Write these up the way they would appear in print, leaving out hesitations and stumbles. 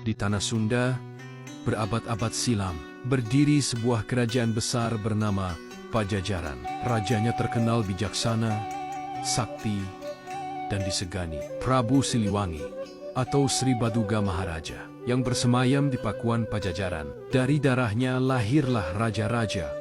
Di tanah Sunda, berabad-abad silam, berdiri sebuah kerajaan besar bernama Pajajaran. Rajanya terkenal bijaksana, sakti, dan disegani. Prabu Siliwangi atau Sri Baduga Maharaja yang bersemayam di Pakuan Pajajaran. Dari darahnya lahirlah raja-raja,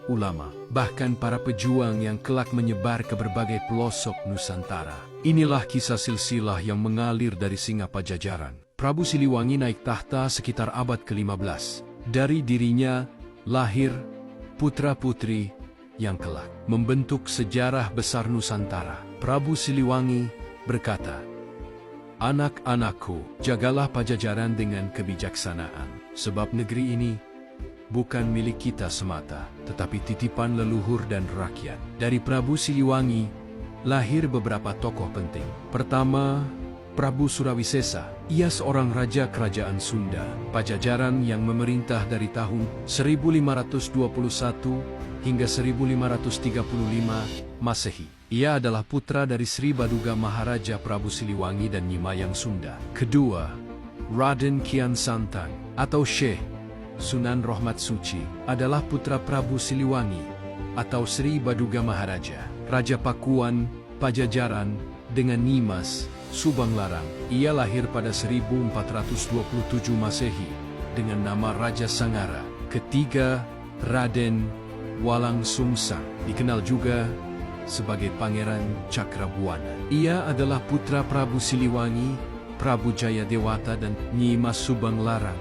ulama, bahkan para pejuang yang kelak menyebar ke berbagai pelosok Nusantara. Inilah kisah silsilah yang mengalir dari singa Pajajaran. Prabu Siliwangi naik tahta sekitar abad ke-15. Dari dirinya lahir putra-putri yang kelak membentuk sejarah besar Nusantara. Prabu Siliwangi berkata, "Anak-anakku, jagalah Pajajaran dengan kebijaksanaan, sebab negeri ini bukan milik kita semata, tetapi titipan leluhur dan rakyat." Dari Prabu Siliwangi lahir beberapa tokoh penting. Pertama, Prabu Surawisesa. Ia seorang raja kerajaan Sunda, Pajajaran yang memerintah dari tahun 1521 hingga 1535 Masehi. Ia adalah putra dari Sri Baduga Maharaja Prabu Siliwangi dan Nyimayang Sunda. Kedua, Raden Kian Santang atau Syekh Sunan Rohmat Suci adalah putra Prabu Siliwangi atau Sri Baduga Maharaja, Raja Pakuan Pajajaran dengan Nimas Subang Larang. Ia lahir pada 1427 Masehi dengan nama Raja Sangara. Ketiga, Raden Walang Sungsang, dikenal juga sebagai Pangeran Cakrabuana. Ia adalah putra Prabu Siliwangi, Prabu Jayadewata dan Nyimas Subang Larang,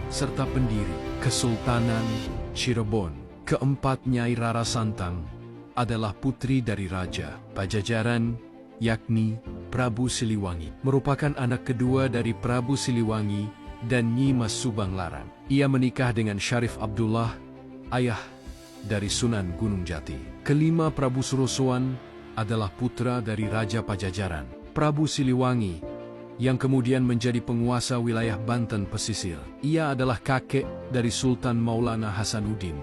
serta pendiri Kesultanan Cirebon. Keempat, Nyai Rara Santang adalah putri dari Raja Pajajaran, yakni Prabu Siliwangi. Merupakan anak kedua dari Prabu Siliwangi dan Nyimas Subang Larang. Ia menikah dengan Syarif Abdullah, ayah dari Sunan Gunung Jati. Kelima, Prabu Surosoan adalah putra dari Raja Pajajaran, Prabu Siliwangi, yang kemudian menjadi penguasa wilayah Banten pesisir. Ia adalah kakek dari Sultan Maulana Hasanuddin,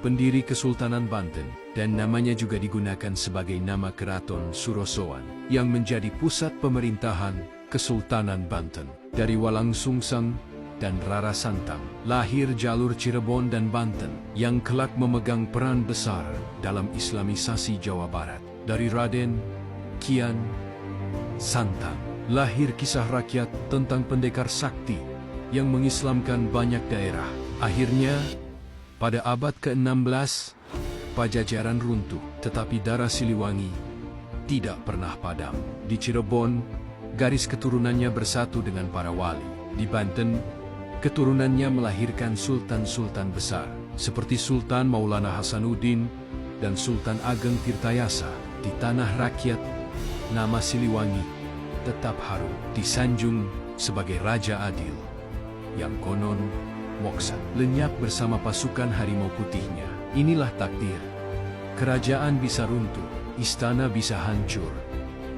pendiri Kesultanan Banten, dan namanya juga digunakan sebagai nama Keraton Surosoan, yang menjadi pusat pemerintahan Kesultanan Banten. Dari Walang Sungsang dan Rara Santang lahir jalur Cirebon dan Banten, yang kelak memegang peran besar dalam Islamisasi Jawa Barat. Dari Raden Kian Santang lahir kisah rakyat tentang pendekar sakti yang mengislamkan banyak daerah. Akhirnya, pada abad ke-16, Pajajaran runtuh, tetapi darah Siliwangi tidak pernah padam. Di Cirebon, garis keturunannya bersatu dengan para wali. Di Banten, keturunannya melahirkan sultan-sultan besar, seperti Sultan Maulana Hasanuddin dan Sultan Ageng Tirtayasa. Di tanah rakyat, nama Siliwangi tetap harum, disanjung sebagai Raja Adil, yang konon moksa lenyap bersama pasukan harimau putihnya. Inilah takdir. Kerajaan bisa runtuh, istana bisa hancur,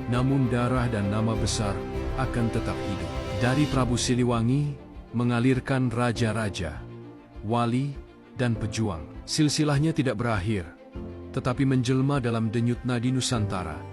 namun darah dan nama besar akan tetap hidup. Dari Prabu Siliwangi mengalirkan raja-raja, wali, dan pejuang. Silsilahnya tidak berakhir, tetapi menjelma dalam denyut nadi Nusantara.